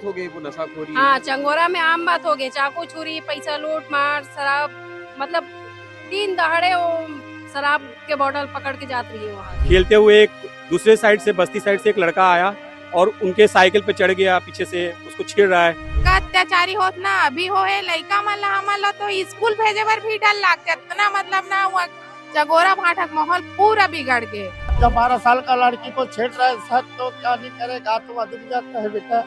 हो गई वो नशाखोरी। हाँ, चंगोरा में आम बात हो गई, चाकू छुरी, पैसा लूट मार, शराब, मतलब दिन दहाड़े वो शराब के बोतल पकड़ के जात रही है वहाँ। खेलते हुए एक दूसरे साइड से, बस्ती साइड से एक लड़का आया और उनके साइकिल पे चढ़ गया, पीछे से उसको छेड़ रहा है। का अत्याचारी होत ना अभी होए लइका मन ला हमन ला तो स्कूल भेजे बर भी डर लागत, इतना मतलब ना हुआ चगोरा भाटक माहौल पूरा बिगड़ गए। जब 12 साल का लड़की को छेड़ रहा है सर तो क्या नहीं करेगा, तो अधूर जाता है बेटा।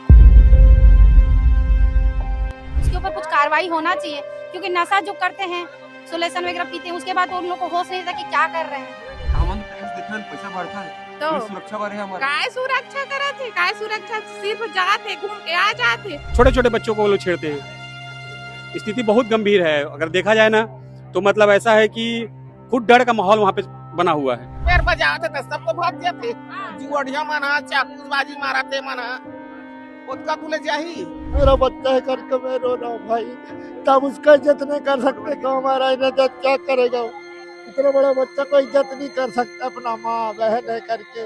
उसके ऊपर कुछ कार्रवाई होना चाहिए, क्योंकि नशा जो करते हैं, सोलेशन वगैरह पीते हैं, उसके बाद उन लोग को होश नहीं रहता कि क्या कर रहे हैं। हमन टैक्स देथन, पैसा भरथन, तो पुलिस सुरक्षा बारे हमारा काय सुरक्षा करत है, काय सुरक्षा सिर्फ जाते घूम के आ जाते। छोटे छोटे बच्चों को वो लोग छेड़ते हैं। स्थिति बहुत गंभीर है। अगर देखा जाए ना तो मतलब ऐसा है कि खुद डर का माहौल वहाँ पे बना हुआ है। पैर बजाते थे सब तो भाग जाते, जुआड़िया मना चाकूबाजी मारते मना उसका तुले जाही। मेरा बच्चा है करके मैं रो रहा हूँ भाई, तब उसका इज्जत नहीं कर सकते तो हमारा इज्जत क्या करेगा? इतना बड़ा बच्चा को इज्जत नहीं कर सकता अपना माँ बहन है करके।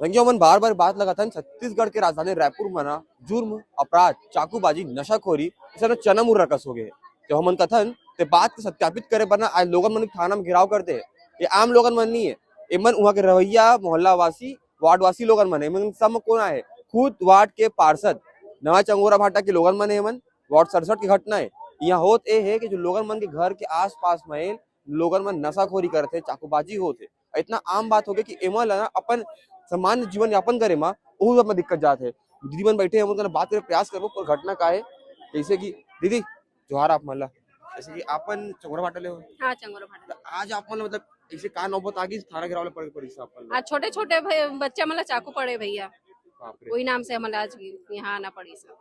रंगियों मन बार बार बात लगाथन छत्तीसगढ़ के राजधानी रायपुर मना जुर्म, अपराध, चाकूबाजी, नशाखोरी ऐसा चनमुर रकस हो गए। तो हमन कथन ते बात के सत्यापित करे बना आज लोगन मन थाना में घेराव करते हैं। ये आम लोगन मन नहीं है, एमन वहाँ के रवैया, मोहल्ला वासी, वार्ड वासी लोगन मन है। एमन सब कौन है? खुद वार्ड के पार्षद नवा चंगोरा भाटा के लोगन मन है। एमन वार्ड 67 की घटना है। यहाँ होत ए है कि जो लोगन मन के घर के आस पास में लोगन मन नशाखोरी करते, चाकूबाजी होते, इतना आम बात हो गई कि एमन ना अपन सामान्य जीवन यापन करे माँ वो सब में दिक्कत जाते है। दीदी मन बैठे हैं, उनका बात करे प्रयास करो पर घटना का है जैसे कि दीदी जोहार आप मला जैसे कि आपन चंगोरा भाटा ले हो। हाँ, चंगोरा भाटा। तो आज आपन मतलब ऐसे का नौबत आ गई थाना घेराव पड़ पड़ी आपन। आज छोटे छोटे बच्चे मतलब चाकू पड़े भैया, बाप रे, वही नाम से हम आज यहाँ आना पड़ी सब।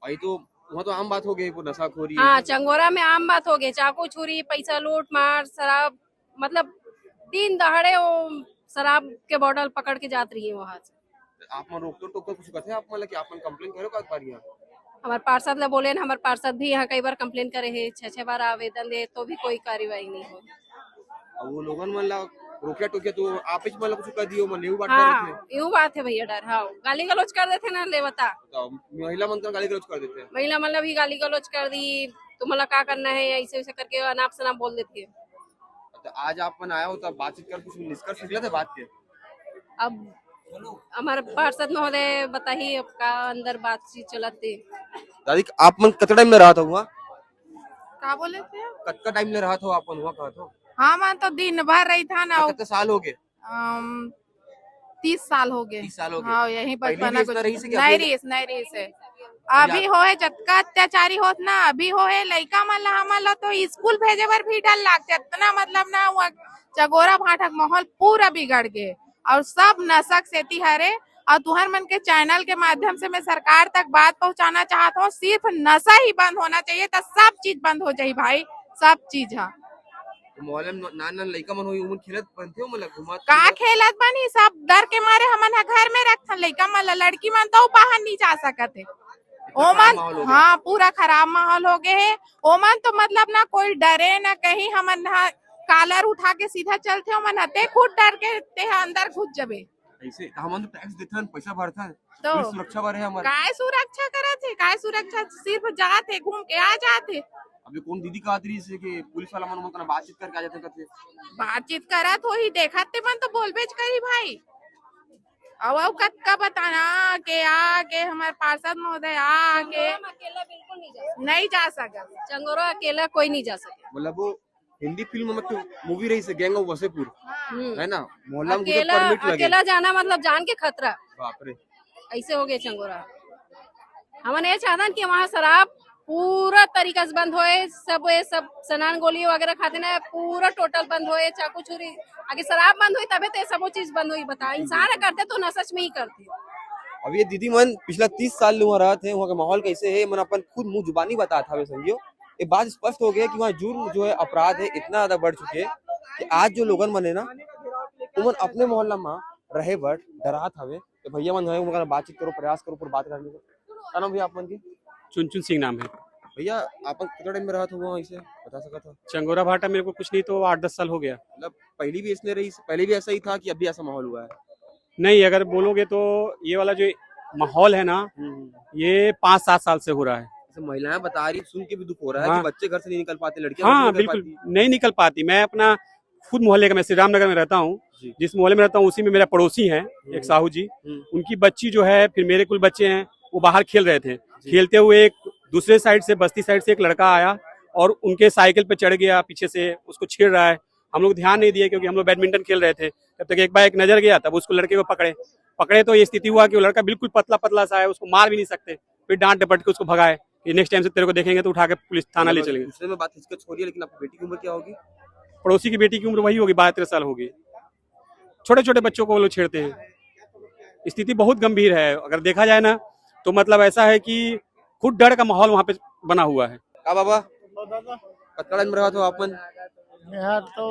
भाई तो वहाँ तो आम बात हो गई वो नशाखोरी। हाँ, चंगोरा में आम बात हो गई, चाकू छुरी, पैसा लूट मार, शराब, मतलब दिन दहाड़े वो शराब के बोतल पकड़ के जात रही है वहाँ से। आप मन रोक टोक कुछ कहते आप मतलब कि आपन कंप्लेन करो का पार यहाँ? हमारे पार्षद ले बोले ना, हमारे पार्षद भी यहाँ कई बार कंप्लेन करे है, 6-6 बार आवेदन दे तो भी कोई कार्रवाई नहीं हो। अब वो लोगन मन ला रोकिया टोकिया तो आप ही मतलब कुछ कर दियो मन न्यू बात हाँ, करते यूँ बात है भैया, डर। हाँ, गाली गलौज कर देते ना, ले बता। तो महिला मन का गाली गलौज कर देते हैं। महिला मतलब भी गाली गलौज कर दी, तुम्हारा क्या करना है, ऐसे वैसे करके अनाप शनाप बोल देती है। तो आज आपन आया हो तो बातचीत कर कुछ निष्कर्ष निकला था बात के? अब हमारे पार्षद महोदय बताइए अब का अंदर बातचीत चलती। दादी आप मन कितना टाइम में रहा था वहाँ? का बोले थे? कितना टाइम में रहा था आपन वहाँ? कहा था हाँ मैं तो दिन भर रही था ना। कितने साल हो गए? 30 साल हो गए। 30 साल हो गए। हाँ यही पहले बचपना भी कुछ इतना रही से कि नहीं अभी- रही से अभी होए जतका अत्याचारी होत ना अभी होए लइका मन ला हमन ला तो स्कूल भेजे बर भी डर लागत, इतना मतलब ना हुआ चगोरा भाटक माहौल पूरा बिगड़ गए और सब नशक सेती हरे। और तुहर मन के चैनल के माध्यम से मैं सरकार तक बात पहुंचाना चाहता हूँ, सिर्फ नशा ही बंद होना चाहिए तो सब चीज बंद हो जाये भाई, सब चीज है। मोहल्ले में नान लड़का मन हुई उमन खेलत बनते हो मतलब घुमा का खेलत बनी, सब डर के मारे हमन घर में रखथन लइका मन ला, लड़की मन तो बाहर नहीं जा सकत है। ओमन हाँ पूरा खराब माहौल हो गए है। ओमन तो मतलब ना कोई डरे ना कहीं, हमन कालर उठा के सीधा चलते ओमन हते खुद डर के ते अंदर घुस जबे। ऐसे हमन तो टैक्स देथन, पैसा भरथन, तो पुलिस सुरक्षा बारे हमारा काय सुरक्षा करत है, काय सुरक्षा सिर्फ जाते घूम के आ जाते। अभी कौन दीदी का आदरी से कि पुलिस वाला मन उनका बातचीत करके आ जाते करते बातचीत करत हो ही देखते मन तो बोलबेच करी भाई। अब का बताना के आके हमारे पार्षद महोदय आके अकेला बिल्कुल नहीं जा सका, चंगोरा अकेला कोई नहीं जा सके। मतलब वो हिंदी फिल्म में तो मूवी रही से गैंग ऑफ वसेपुर है ना, मोहल्ला में अकेला परमिट लगे। अकेला जाना मतलब जान के खतरा, बाप रे, ऐसे हो गए चंगोरा। हमने ये चाहता कि वहाँ शराब पूरा तरीका से बंद होए, सब ये सब सनान गोली वगैरह खाते ना पूरा टोटल बंद होए, चाकू छुरी आगे शराब बंद हुई तबे तो सब चीज बंद हुई। बता इंसान करते तो न सच में ही करते। अब ये दीदी मन पिछला 30 साल वहाँ रहे थे, वहाँ का माहौल कैसे है मन अपन खुद मुंह जुबानी बता था समझियो। ये बात स्पष्ट हो गया कि वहाँ जुर्म जो है, अपराध है इतना ज्यादा बढ़ चुके हैं कि आज जो लोगन मन है ना उमन अपने मोहल्ला में रहे बट डरात हवे। तो भैया मन है उनका बातचीत करो, प्रयास करो पर बात करने का नाम भैया आप मन की? चुनचुन सिंह नाम है। भैया आप कितना टाइम में रहा था वहाँ, इसे बता सका था? चंगोरा भाटा मेरे को कुछ नहीं तो 8-10 साल हो गया। मतलब पहले भी इसने रही, पहले भी ऐसा ही था कि अभी ऐसा माहौल हुआ है? नहीं, अगर बोलोगे तो ये वाला जो माहौल है ना, ये 5-7 साल से हो रहा है। जैसे महिलाएं बता रही, सुन के भी दुख हो रहा है हाँ। कि बच्चे घर से नहीं निकल पाते, लड़कियां घर से हाँ नहीं निकल बिल्कुल पाती। नहीं निकल पाती। मैं अपना खुद मोहल्ले का, मैं श्री रामनगर में रहता हूँ, जी। जिस मोहल्ले में रहता हूँ उसी में मेरा पड़ोसी है एक साहू जी। उनकी बच्ची जो है, फिर मेरे कुल बच्चे हैं, वो बाहर खेल रहे थे। खेलते हुए एक दूसरे साइड से, बस्ती साइड से एक लड़का आया और उनके साइकिल पे चढ़ गया, पीछे से उसको छेड़ रहा है। हम लोग ध्यान नहीं दिए क्योंकि हम लोग बैडमिंटन खेल रहे थे। तब तक एक बार एक नजर गया, तब उसको लड़के को पकड़े तो ये स्थिति हुआ कि वो लड़का बिल्कुल पतला पतला सा है, उसको मार भी नहीं सकते। फिर डांट डपट के उसको भगाए कि नेक्स्ट टाइम से तेरे को देखेंगे तो उठा के पुलिस थाना ले चलेंगे। दूसरे में बात हिचकिच हो रही है, लेकिन आपकी बेटी की उम्र क्या होगी? पड़ोसी की बेटी की उम्र वही होगी, 12-13 साल होगी। छोटे छोटे बच्चों को वो लोग छेड़ते हैं। स्थिति बहुत गंभीर है। अगर देखा जाए ना तो मतलब ऐसा है कि खुद डर का माहौल वहाँ पे बना हुआ है। का बाबा दादा कतरा में रहा तो अपन यहाँ तो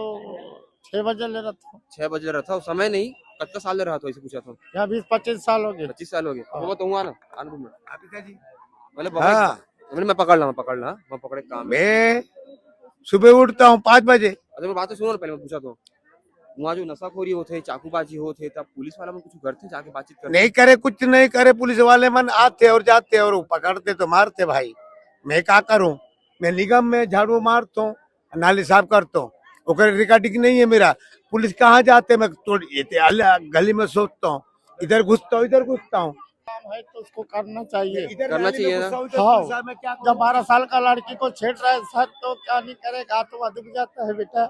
6 बजे ले रहा था। 6 बजे रहा था, उस समय नहीं, कतरा साल ले रहा था, ऐसे पूछा था। यहाँ 20-25 साल हो गए। 25 साल हो गए। बाबा तो हुआ ना, आने दो मिनट। आप पिताजी बोले बाबा, हाँ मैंने मैं पकड़ ला, मैं पकड़े काम है। मैं सुबह उठता हूँ 5 बजे। अरे मैं बात तो सुनो ना, पहले मैं पूछा तो वहाँ जो नशाखोरी होते, चाकूबाजी होते, तब पुलिस वाला में कुछ करते, जाके बातचीत करते? नहीं करे, कुछ नहीं करे, पुलिस वाले मन आते और जाते और वो पकड़ते तो मारते। भाई मैं क्या करूँ, मैं निगम में झाड़ू मारता हूँ, नाली साफ करता हूँ, ओकर रिकॉर्डिंग नहीं है मेरा। पुलिस कहाँ जाते, मैं तो गली में सोचता हूँ, इधर घुसता हूँ इधर घुसता हूँ। काम है तो उसको करना चाहिए। करना चाहिए ना। हाँ, जब 12 साल का लड़की को छेड़ रहा है सर, तो क्या नहीं करेगा, तो दुख जाता है बेटा।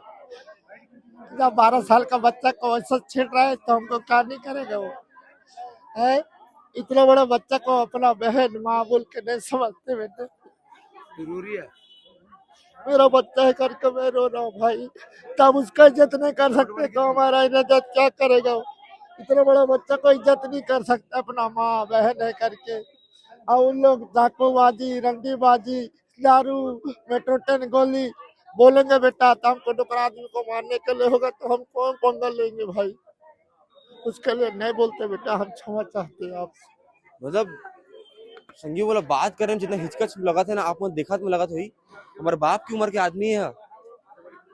जब 12 साल का बच्चा को ऐसा छेड़ रहा है तो हमको क्या नहीं करेगा वो है। इतना बड़ा बच्चा को अपना बहन माँ बोल के नहीं समझते बेटे। जरूरी है। मेरा बच्चा है करके मैं रो रहा हूँ भाई। तब उसका इज्जत नहीं कर सकते तो हमारा इज्जत क्या करेगा वो। इतना बड़ा बच्चा को इज्जत नहीं कर सकता अपना माँ बहन है करके। और उन लोग चाकूबाजी, रंगीबाजी, दारू, मेट्रो ट्रेन, गोली बोलेंगे बेटा, तो हमको डुकरा आदमी को मारने के लिए होगा तो हम कौन पंगा लेंगे भाई। उसके लिए नहीं बोलते बेटा, हम क्षमा चाहते हैं आपसे। मतलब संगी बोला, बात करें जितना हिचकच लगा था ना, आप मन देखा में लगा था ही हमारे बाप की उम्र के आदमी है।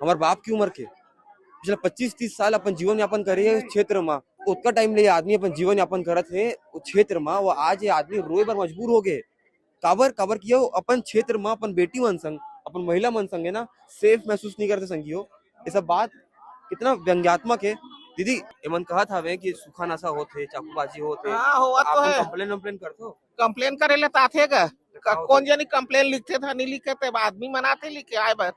हमारे बाप की उम्र के पिछले 25-30 साल अपन जीवन यापन करे उस क्षेत्र में। उतना टाइम ले आदमी अपन जीवन यापन करत है उस क्षेत्र में, वो आज ये आदमी रोए पर मजबूर हो गए। काबर किया अपन क्षेत्र में, अपन बेटी मन संग, अपन महिला मन संग है ना, सेफ महसूस नहीं करते संगियो। ये सब बात कितना व्यंग्यात्मक है। दीदी एमन कहा था वे कि सूखा नशा होते, चाकूबाजी होते, हाँ हुआ तो है। कंप्लेन करते हो? कंप्लेन करे ले आते का कौन जानी कंप्लेन लिखते था, नहीं लिखे थे, आदमी मनाते लिखे आए बस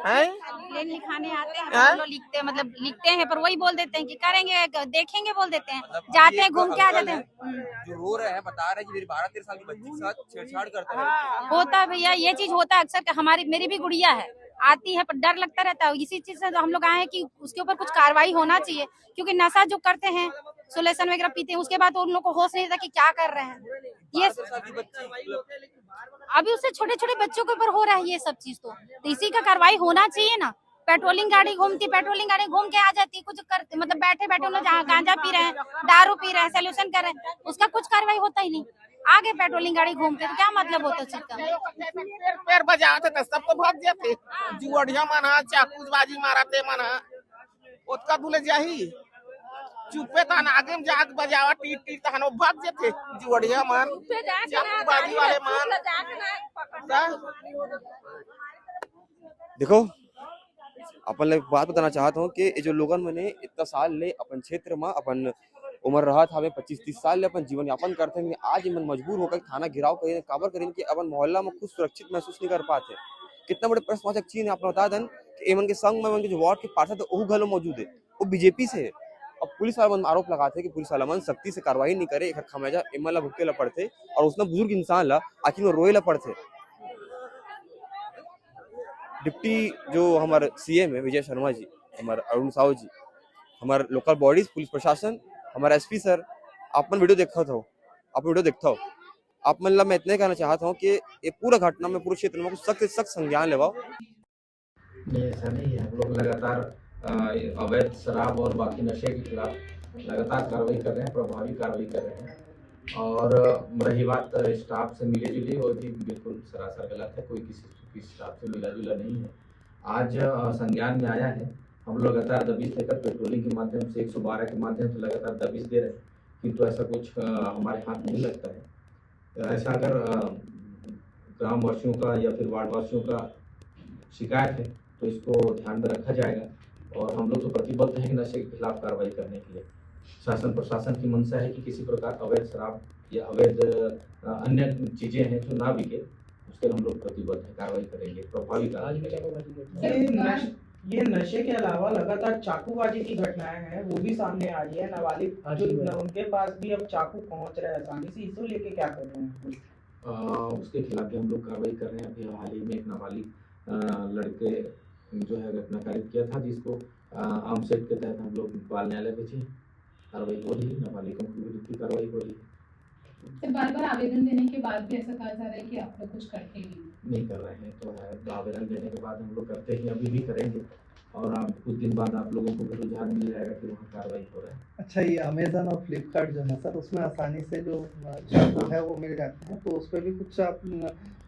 हैं। कंप्लेन लिखाने आते हैं, हाँ? हम लोग लिखते हैं, मतलब लिखते हैं, पर वही बोल देते हैं कि करेंगे, देखेंगे बोल देते हैं, मतलब जाते ये हैं, घूम के आ जाते है, हैं। जो रो रहे हैं, बता रहे हैं कि मेरी 12-13 साल की बच्ची के साथ छेड़छाड़ करता है। होता है भैया, ये चीज होता है अक्सर। हमारी मेरी भी गुड़िया है, आती है पर डर लगता रहता है। इसी चीज से तो हम लोग आए हैं कि उसके ऊपर कुछ कार्रवाई होना चाहिए, क्योंकि नशा जो करते हैं, सोलेशन वगैरह पीते हैं, उसके बाद उन लोग को होश नहीं रहता कि क्या कर रहे हैं। ये 12 साल की बच्ची, अभी उससे छोटे छोटे बच्चों के ऊपर हो रहा है ये सब चीज। तो इसी का कार्रवाई होना चाहिए ना। पेट्रोलिंग गाड़ी घूमती, पेट्रोलिंग गाड़ी घूम के आ जाती, कुछ करते मतलब बैठे बैठे उन लोग गांजा पी रहे हैं, दारू पी रहे हैं, सोल्यूशन कर रहे हैं, उसका कुछ कार्रवाई होता ही नहीं। आगे पेट्रोलिंग गाड़ी घूम के तो क्या मतलब होता है चीज का। पैर बजाते थे सब तो भाग जाते, जुआड़िया मन चाकूबाजी मारते मन उतका दूले जाही चुपे तहन आगे में जाग बजावा टीट टीट तहन वो भाग जाते जुआड़िया मन चाकूबाजी वाले मन। देखो अपन ले बात बताना चाहता हूँ कि ये जो लोगन मैंने इतना साल ले अपन क्षेत्र में, अपन उम्र रहा था 25-30 साल ले अपन जीवन यापन करते हैं, आज मन मजबूर होकर थाना घिराव करें, काबर करें कि अपन मोहल्ला में खुद सुरक्षित महसूस नहीं कर पाते। कितना बड़े प्रश्नवाचक चीज है। आपने बता दें कि एमन के संग में एमन के जो वार्ड के पार्षद है वो घलो मौजूद है, वो बीजेपी से है। अब पुलिस वाला मन आरोप लगाते हैं कि पुलिस वाला मन सख्ती से कार्रवाई नहीं करे, एक खमेजा एमन ला भुगते ला पड़ते और उसने बुजुर्ग इंसान ला आखिर में रोए ला पड़ते। डिप्टी जो हमारे सीएम है विजय शर्मा जी, हमारे अरुण साहू जी, हमारे लोकल बॉडीज, पुलिस प्रशासन, हमारा एसपी सर, आप मन वीडियो देखता हो, आप मन ला मैं इतने कहना चाहता हूँ कि ये पूरा घटना में पूरे क्षेत्र में कुछ सख्त से सख्त संज्ञान लेवाओ। नहीं, ऐसा नहीं है। हम लोग लगातार अवैध शराब और बाकी नशे के खिलाफ लगातार कार्रवाई कर रहे हैं, प्रभावी कार्रवाई कर रहे हैं। और रही बात स्टाफ से मिले जुले, वो भी बिल्कुल सरासर गलत है। कोई किसी स्टाफ से मिला जुला नहीं है। आज संज्ञान में आया है हम लोग लगातार दबिश देकर पेट्रोलिंग के माध्यम से 112 के माध्यम से लगातार दबिश दे रहे हैं, किंतु ऐसा कुछ हमारे हाथ नहीं लगता है। ऐसा अगर ग्रामवासियों का या फिर वार्डवासियों का शिकायत है तो इसको ध्यान में रखा जाएगा और हम लोग तो प्रतिबद्ध हैं कि नशे के खिलाफ कार्रवाई करने के लिए। शासन प्रशासन की मंशा है कि किसी प्रकार अवैध शराब या अवैध अन्य चीजें हैं जो ना बिके, उसके हम लोग प्रतिबद्ध हैं, कार्रवाई करेंगे, प्रभावी कार्रवाई करेंगे। ये नशे के अलावा लगातार चाकूबाजी की घटनाएं हैं, वो भी सामने आ रही है। नाबालिग जो उनके पास भी अब चाकू पहुंच रहा है आसानी से, इसको लेके क्या कर रहे हैं? उसके खिलाफ भी हम लोग कार्रवाई कर रहे हैं। अभी हाल ही में एक नाबालिग लड़के जो है घटना कारित किया था, जिसको आर्मसेट के तहत हम लोग बाल न्यायालय भेजे, कार्रवाई हो रही है, नाबालिगों की विरुद्ध की कार्रवाई हो रही है। तो बार बार आवेदन देने के बाद भी ऐसा कहा जा रहा है कि आप लोग कुछ करते ही नहीं कर रहे हैं, तो है तो आवेदन देने के बाद हम लोग करते ही, अभी भी करेंगे और आप कुछ दिन बाद आप लोगों को भी रुझान मिल जाएगा कि वहाँ कार्रवाई हो रहा है। अच्छा, ये अमेजन और फ्लिपकार्ट जो है सर, उसमें आसानी से जो चाकू है वो मिल जाते हैं, तो उस पर भी कुछ आप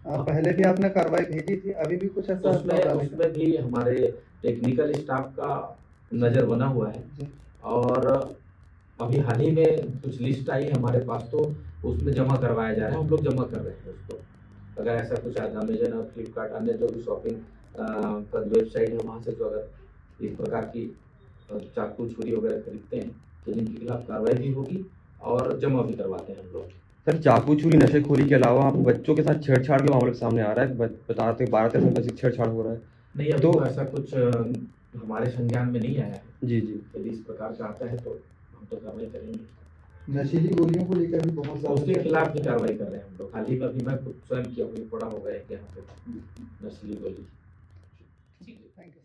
पहले भी आपने कार्रवाई भेजी थी, अभी भी कुछ ऐसा? उसमें भी हमारे टेक्निकल स्टाफ का नज़र बना हुआ है और अभी हाल ही में कुछ लिस्ट आई हमारे पास, तो उसमें जमा करवाया जा रहा है, हम लोग जमा कर रहे हैं उसको। अगर ऐसा कुछ अमेजन और फ्लिपकार्ट अन्य जो भी शॉपिंग का वेबसाइट है वहाँ से जो अगर इस प्रकार की चाकू छुरी वगैरह खरीदते हैं तो जिनके खिलाफ कार्रवाई भी होगी और जमा भी करवाते हैं हम लोग। सर, चाकू छुरी नशेखोरी के अलावा आप बच्चों के साथ छेड़छाड़ के मामले सामने आ रहा है, बताते 12-13 साल का छेड़छाड़ हो रहा है। नहीं, अभी तो ऐसा कुछ हमारे संज्ञान में नहीं आया है। जी जी, यदि इस प्रकार का आता है तो हम तो कार्रवाई करेंगे। नशीली गोलियों को लेकर भी बहुत ज्यादा उसके खिलाफ भी कार्रवाई कर रहे हैं हम लोग। हाल ही में अभी मैं खुद स्वयं किया हुआ पड़ा होगा एक यहाँ पे नस्ली गोली। Thank you.